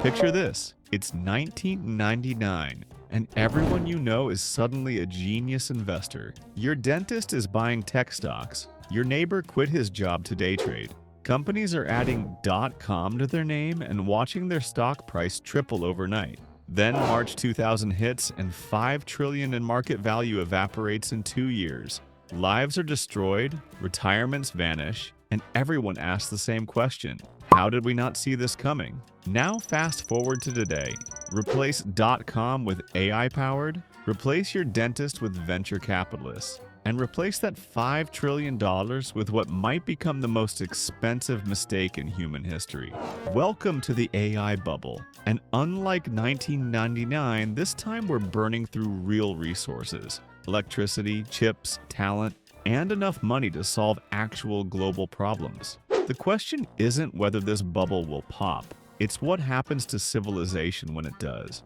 Picture this, it's 1999, and everyone you know is suddenly a genius investor. Your dentist is buying tech stocks. Your neighbor quit his job to day trade. Companies are adding .com to their name and watching their stock price triple overnight. Then March 2000 hits and 5 trillion in market value evaporates in 2 years. Lives are destroyed, retirements vanish, and everyone asks the same question. How did we not see this coming? Now fast forward to today. Replace .com with AI-powered, replace your dentist with venture capitalists, and replace that $5 trillion with what might become the most expensive mistake in human history. Welcome to the AI bubble. And unlike 1999, this time we're burning through real resources: electricity, chips, talent, and enough money to solve actual global problems. The question isn't whether this bubble will pop, it's what happens to civilization when it does.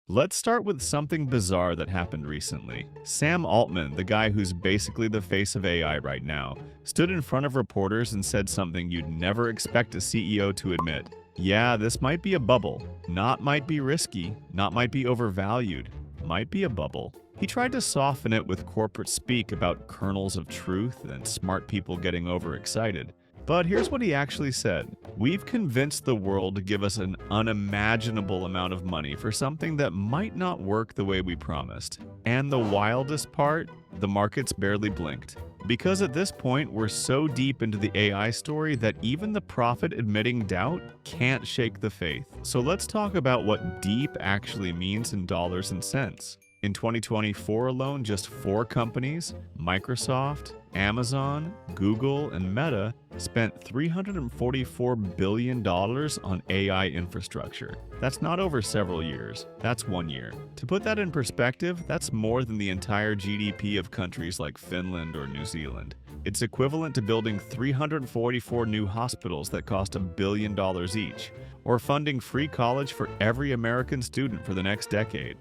Let's start with something bizarre that happened recently. Sam Altman, the guy who's basically the face of AI right now, stood in front of reporters and said something you'd never expect a CEO to admit. Yeah, this might be a bubble. Not might be risky, not might be overvalued, might be a bubble. He tried to soften it with corporate speak about kernels of truth and smart people getting overexcited. But here's what he actually said. We've convinced the world to give us an unimaginable amount of money for something that might not work the way we promised. And the wildest part, the markets barely blinked. Because at this point, we're so deep into the AI story that even the prophet-admitting doubt can't shake the faith. So let's talk about what deep actually means in dollars and cents. In 2024 alone, just 4 companies, Microsoft, Amazon, Google, and Meta, spent $344 billion on AI infrastructure. That's not over several years, that's 1 year. To put that in perspective, that's more than the entire GDP of countries like Finland or New Zealand. It's equivalent to building 344 new hospitals that cost $1 billion each, or funding free college for every American student for the next decade.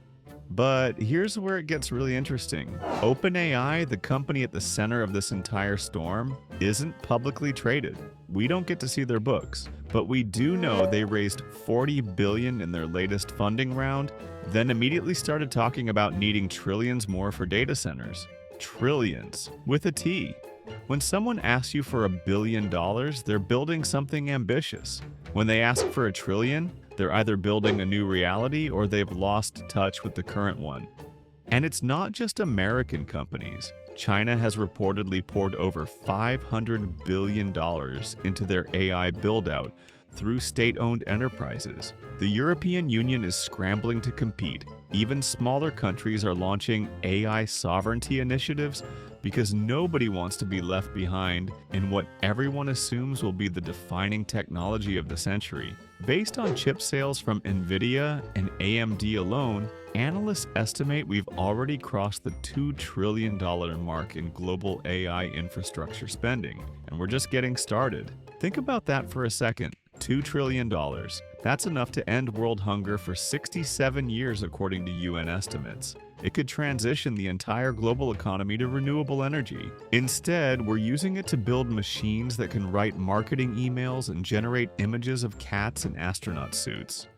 But here's where it gets really interesting. OpenAI, the company at the center of this entire storm, isn't publicly traded. We don't get to see their books, but we do know they raised $40 billion in their latest funding round, then immediately started talking about needing trillions more for data centers. Trillions, with a T. When someone asks you for $1 billion, they're building something ambitious. When they ask for $1 trillion, they're either building a new reality or they've lost touch with the current one. And it's not just American companies. China has reportedly poured over $500 billion into their AI build-out through state-owned enterprises. The European Union is scrambling to compete. Even smaller countries are launching AI sovereignty initiatives because nobody wants to be left behind in what everyone assumes will be the defining technology of the century. Based on chip sales from NVIDIA and AMD alone, analysts estimate we've already crossed the $2 trillion mark in global AI infrastructure spending, and we're just getting started. Think about that for a second. $2 trillion. That's enough to end world hunger for 67 years according to UN estimates. It could transition the entire global economy to renewable energy. Instead, we're using it to build machines that can write marketing emails and generate images of cats in astronaut suits.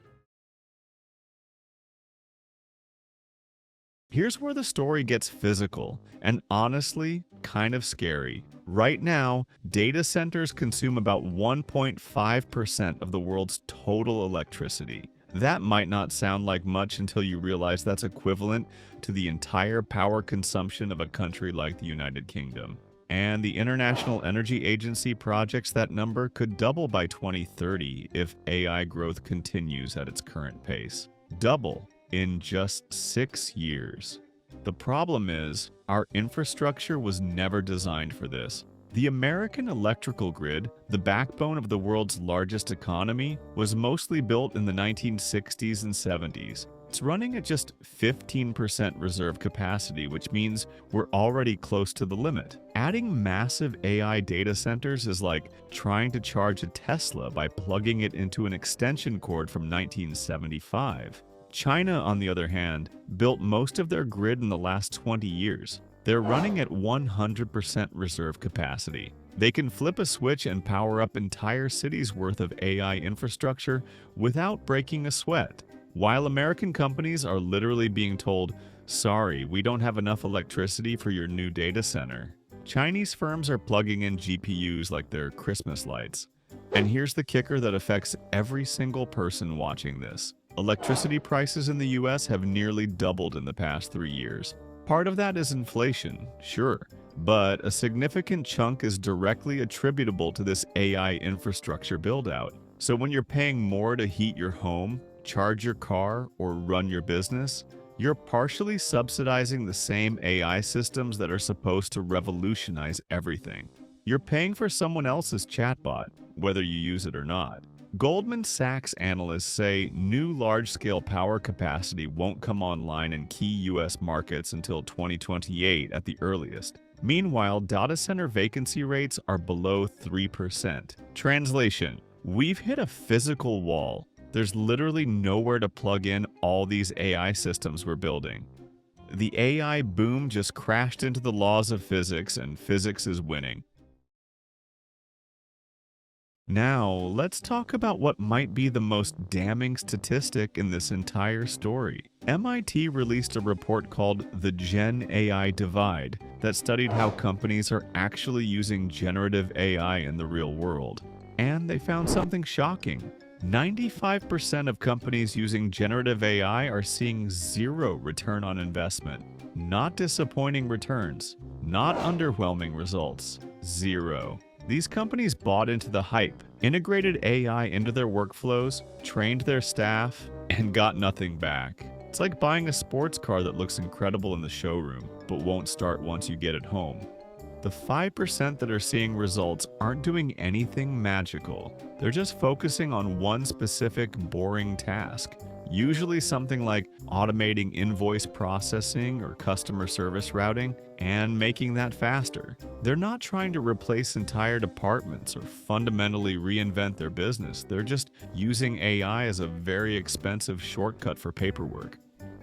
Here's where the story gets physical and honestly kind of scary. Right now, data centers consume about 1.5% of the world's total electricity. That might not sound like much until you realize that's equivalent to the entire power consumption of a country like the United Kingdom. And the International Energy Agency projects that number could double by 2030 if AI growth continues at its current pace. Double in just 6 years. The problem is, our infrastructure was never designed for this. The American electrical grid, the backbone of the world's largest economy, was mostly built in the 1960s and 70s. It's running at just 15% reserve capacity, which means we're already close to the limit. Adding massive AI data centers is like trying to charge a Tesla by plugging it into an extension cord from 1975. China, on the other hand, built most of their grid in the last 20 years. They're running at 100% reserve capacity. They can flip a switch and power up entire cities' worth of AI infrastructure without breaking a sweat. While American companies are literally being told, sorry, we don't have enough electricity for your new data center, Chinese firms are plugging in GPUs like they're Christmas lights. And here's the kicker that affects every single person watching this. Electricity prices in the US have nearly doubled in the past 3 years. Part of that is inflation, sure, but a significant chunk is directly attributable to this AI infrastructure build-out. So when you're paying more to heat your home, charge your car, or run your business, you're partially subsidizing the same AI systems that are supposed to revolutionize everything. You're paying for someone else's chatbot, whether you use it or not. Goldman Sachs analysts say new large-scale power capacity won't come online in key U.S. markets until 2028 at the earliest. Meanwhile, data center vacancy rates are below 3%. Translation: we've hit a physical wall. There's literally nowhere to plug in all these AI systems we're building. The AI boom just crashed into the laws of physics, and physics is winning. Now, let's talk about what might be the most damning statistic in this entire story. MIT released a report called The Gen AI Divide that studied how companies are actually using generative AI in the real world. And they found something shocking. 95% of companies using generative AI are seeing zero return on investment. Not disappointing returns, not underwhelming results. Zero. These companies bought into the hype, integrated AI into their workflows, trained their staff, and got nothing back. It's like buying a sports car that looks incredible in the showroom, but won't start once you get it home. The 5% that are seeing results aren't doing anything magical. They're just focusing on one specific boring task, usually something like automating invoice processing or customer service routing and making that faster. They're not trying to replace entire departments or fundamentally reinvent their business. They're just using AI as a very expensive shortcut for paperwork.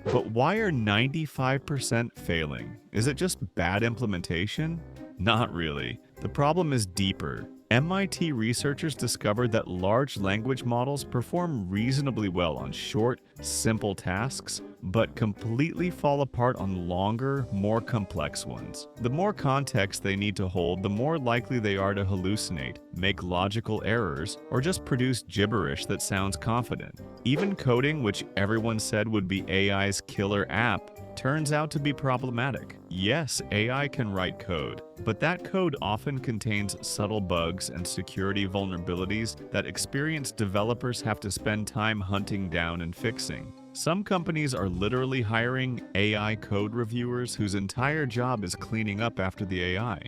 But why are 95% failing? Is it just bad implementation? Not really. The problem is deeper. MIT researchers discovered that large language models perform reasonably well on short, simple tasks, but completely fall apart on longer, more complex ones. The more context they need to hold, the more likely they are to hallucinate, make logical errors, or just produce gibberish that sounds confident. Even coding, which everyone said would be AI's killer app, turns out to be problematic. Yes, AI can write code, but that code often contains subtle bugs and security vulnerabilities that experienced developers have to spend time hunting down and fixing. Some companies are literally hiring AI code reviewers whose entire job is cleaning up after the AI.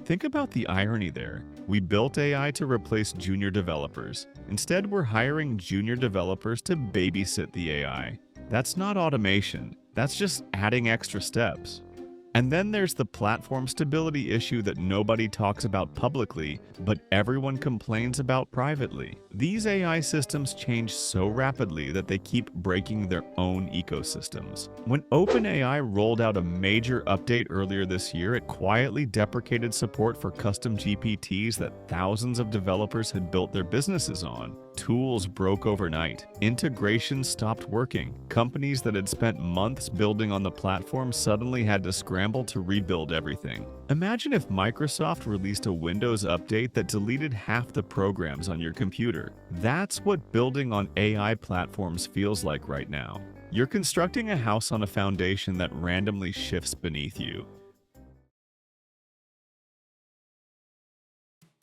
Think about the irony there. We built AI to replace junior developers. Instead, we're hiring junior developers to babysit the AI. That's not automation. That's just adding extra steps. And then there's the platform stability issue that nobody talks about publicly, but everyone complains about privately. These AI systems change so rapidly that they keep breaking their own ecosystems. When OpenAI rolled out a major update earlier this year, it quietly deprecated support for custom GPTs that thousands of developers had built their businesses on. Tools broke overnight. Integrations stopped working. Companies that had spent months building on the platform suddenly had to scramble to rebuild everything. Imagine if Microsoft released a Windows update that deleted half the programs on your computer. That's what building on AI platforms feels like right now. You're constructing a house on a foundation that randomly shifts beneath you.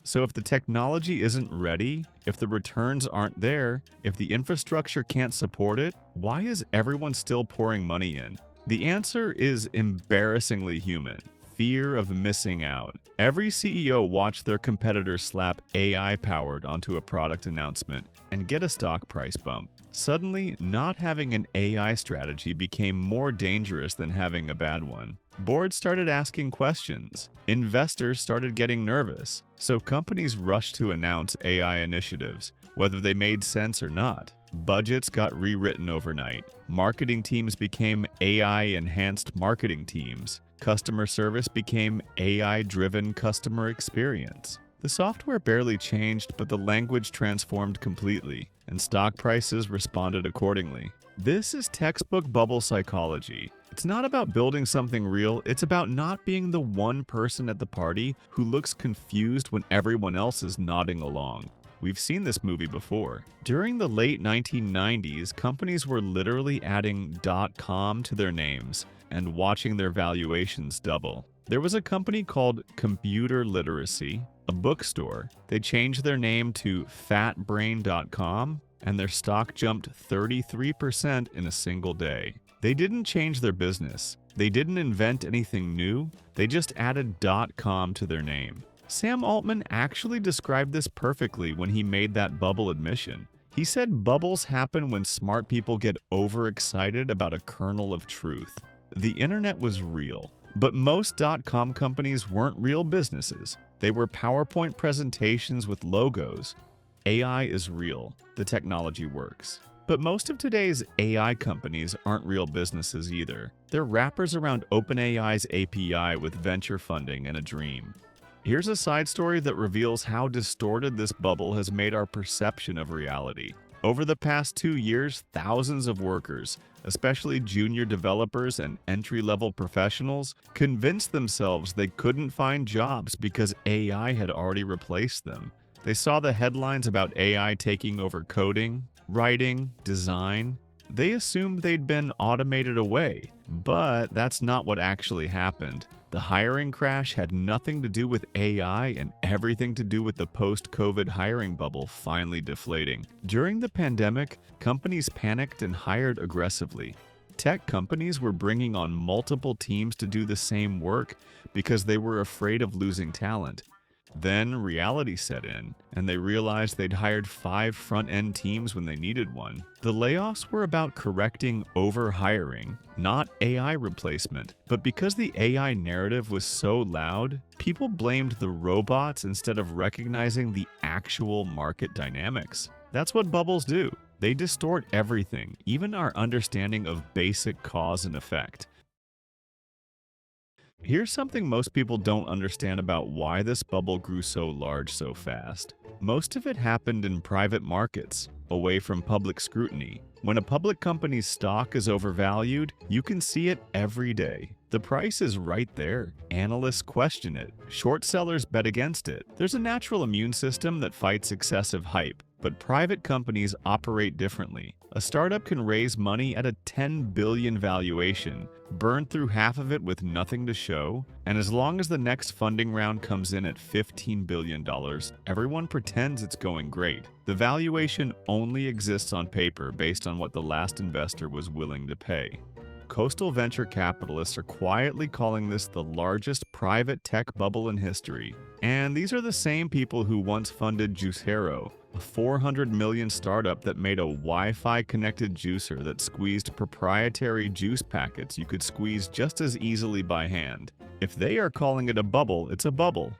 So if the technology isn't ready, if the returns aren't there, if the infrastructure can't support it, why is everyone still pouring money in? The answer is embarrassingly human. Fear of missing out. Every CEO watched their competitors slap AI-powered onto a product announcement and get a stock price bump. Suddenly, not having an AI strategy became more dangerous than having a bad one. Boards started asking questions. Investors started getting nervous. So companies rushed to announce AI initiatives, whether they made sense or not. Budgets got rewritten overnight. Marketing teams became AI-enhanced marketing teams. Customer service became AI-driven customer experience. The software barely changed, but the language transformed completely, and stock prices responded accordingly. This is textbook bubble psychology. It's not about building something real, it's about not being the one person at the party who looks confused when everyone else is nodding along. We've seen this movie before. During the late 1990s, companies were literally adding .com to their names and watching their valuations double. There was a company called Computer Literacy, a bookstore. They changed their name to fatbrain.com, and their stock jumped 33% in a single day. They didn't change their business. They didn't invent anything new. They just added .com to their name. Sam Altman actually described this perfectly when he made that bubble admission. He said bubbles happen when smart people get overexcited about a kernel of truth. The internet was real, but most .com companies weren't real businesses. They were PowerPoint presentations with logos. AI is real. The technology works. But most of today's AI companies aren't real businesses either. They're wrappers around OpenAI's API with venture funding and a dream. Here's a side story that reveals how distorted this bubble has made our perception of reality. Over the past 2 years, thousands of workers, especially junior developers and entry-level professionals, convinced themselves they couldn't find jobs because AI had already replaced them. They saw the headlines about AI taking over coding, writing, design. They assumed they'd been automated away, but that's not what actually happened. The hiring crash had nothing to do with AI and everything to do with the post-COVID hiring bubble finally deflating. During the pandemic, companies panicked and hired aggressively. Tech companies were bringing on multiple teams to do the same work because they were afraid of losing talent. Then reality set in, and they realized they'd hired 5 front-end teams when they needed one. The layoffs were about correcting overhiring, not AI replacement. But because the AI narrative was so loud, people blamed the robots instead of recognizing the actual market dynamics. That's what bubbles do. They distort everything, even our understanding of basic cause and effect. Here's something most people don't understand about why this bubble grew so large so fast. Most of it happened in private markets, away from public scrutiny. When a public company's stock is overvalued, you can see it every day. The price is right there. Analysts question it. Short sellers bet against it. There's a natural immune system that fights excessive hype, but private companies operate differently. A startup can raise money at a $10 billion valuation, burn through half of it with nothing to show, and as long as the next funding round comes in at $15 billion, everyone pretends it's going great. The valuation only exists on paper based on what the last investor was willing to pay. Coastal venture capitalists are quietly calling this the largest private tech bubble in history. And these are the same people who once funded Juicero, a $400 million startup that made a Wi-Fi connected juicer that squeezed proprietary juice packets you could squeeze just as easily by hand. If they are calling it a bubble, it's a bubble.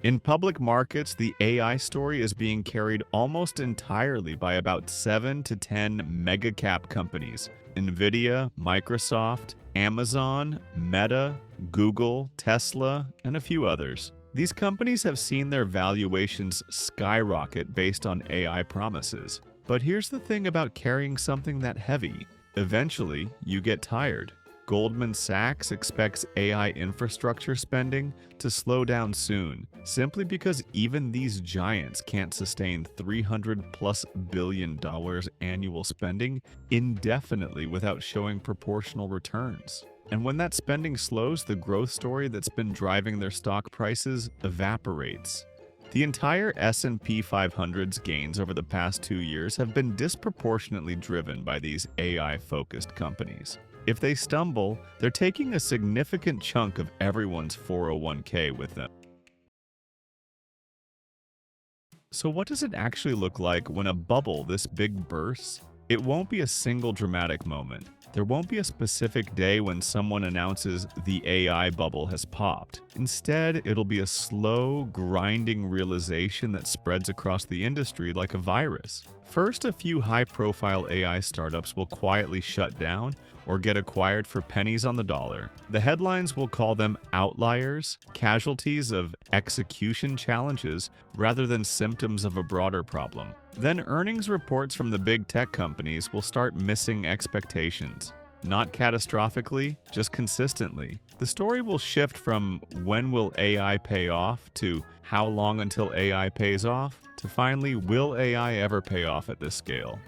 In public markets, the AI story is being carried almost entirely by about 7 to 10 mega-cap companies: NVIDIA, Microsoft, Amazon, Meta, Google, Tesla, and a few others. These companies have seen their valuations skyrocket based on AI promises. But here's the thing about carrying something that heavy. Eventually, you get tired. Goldman Sachs expects AI infrastructure spending to slow down soon, simply because even these giants can't sustain $300+ billion annual spending indefinitely without showing proportional returns. And when that spending slows, the growth story that's been driving their stock prices evaporates. The entire S&P 500's gains over the past 2 years have been disproportionately driven by these AI-focused companies. If they stumble, they're taking a significant chunk of everyone's 401k with them. So what does it actually look like when a bubble this big bursts? It won't be a single dramatic moment. There won't be a specific day when someone announces the AI bubble has popped. Instead, it'll be a slow, grinding realization that spreads across the industry like a virus. First, a few high-profile AI startups will quietly shut down or get acquired for pennies on the dollar. The headlines will call them outliers, casualties of execution challenges, rather than symptoms of a broader problem. Then earnings reports from the big tech companies will start missing expectations. Not catastrophically, just consistently. The story will shift from when will AI pay off to how long until AI pays off to finally will AI ever pay off at this scale.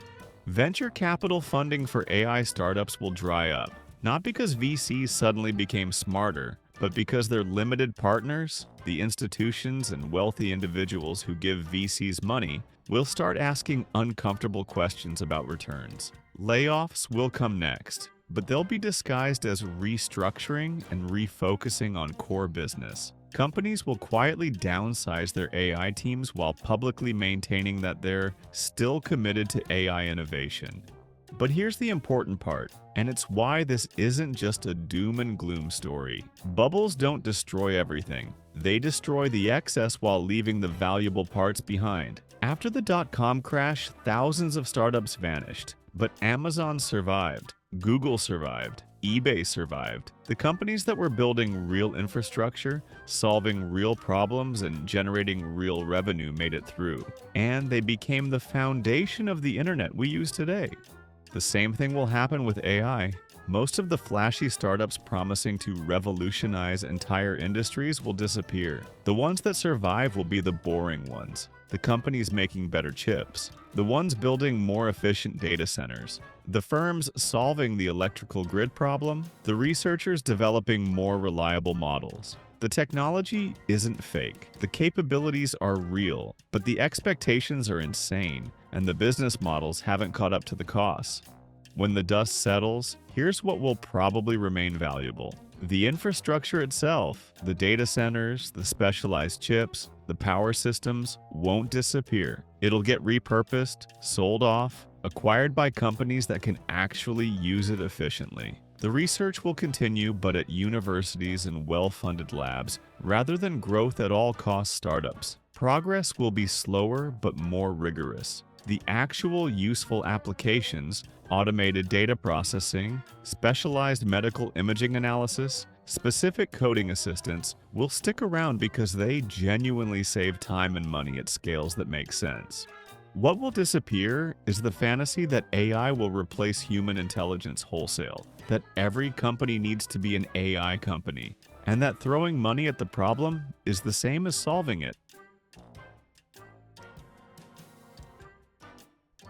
Venture capital funding for AI startups will dry up, not because VCs suddenly became smarter, but because their limited partners, the institutions and wealthy individuals who give VCs money, will start asking uncomfortable questions about returns. Layoffs will come next, but they'll be disguised as restructuring and refocusing on core business. Companies will quietly downsize their AI teams while publicly maintaining that they're still committed to AI innovation. But here's the important part, and it's why this isn't just a doom and gloom story. Bubbles don't destroy everything. They destroy the excess while leaving the valuable parts behind. After the dot-com crash, thousands of startups vanished, but Amazon survived, Google survived, eBay survived. The companies that were building real infrastructure, solving real problems, and generating real revenue made it through. And they became the foundation of the internet we use today. The same thing will happen with AI. Most of the flashy startups promising to revolutionize entire industries will disappear. The ones that survive will be the boring ones. The companies making better chips. The ones building more efficient data centers. The firms solving the electrical grid problem. The researchers developing more reliable models. The technology isn't fake. The capabilities are real, but the expectations are insane, and the business models haven't caught up to the costs. When the dust settles, here's what will probably remain valuable. The infrastructure itself, the data centers, the specialized chips, the power systems won't disappear. It'll get repurposed, sold off, acquired by companies that can actually use it efficiently. The research will continue, but at universities and well-funded labs, rather than growth at all cost startups. Progress will be slower but more rigorous. The actual useful applications, automated data processing, specialized medical imaging analysis, specific coding assistants, will stick around because they genuinely save time and money at scales that make sense. What will disappear is the fantasy that AI will replace human intelligence wholesale, that every company needs to be an AI company, and that throwing money at the problem is the same as solving it.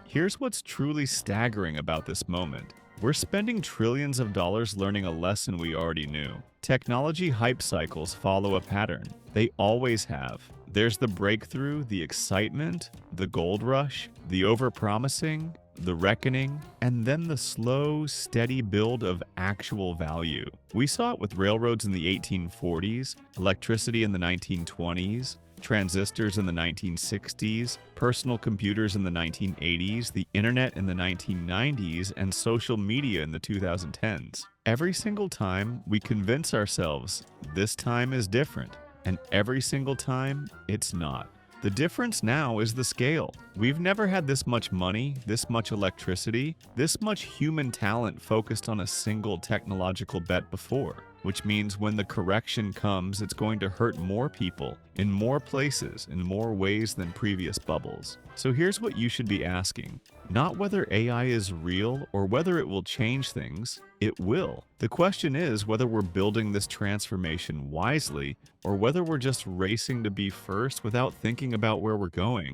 Here's what's truly staggering about this moment. We're spending trillions of dollars learning a lesson we already knew. Technology hype cycles follow a pattern. They always have. There's the breakthrough, the excitement, the gold rush, the overpromising, the reckoning, and then the slow, steady build of actual value. We saw it with railroads in the 1840s, electricity in the 1920s, transistors in the 1960s, personal computers in the 1980s, the internet in the 1990s, and social media in the 2010s. Every single time, we convince ourselves this time is different, and every single time, it's not. The difference now is the scale. We've never had this much money, this much electricity, this much human talent focused on a single technological bet before. Which means when the correction comes, it's going to hurt more people, in more places, in more ways than previous bubbles. So here's what you should be asking. Not whether AI is real or whether it will change things. It will. The question is whether we're building this transformation wisely or whether we're just racing to be first without thinking about where we're going.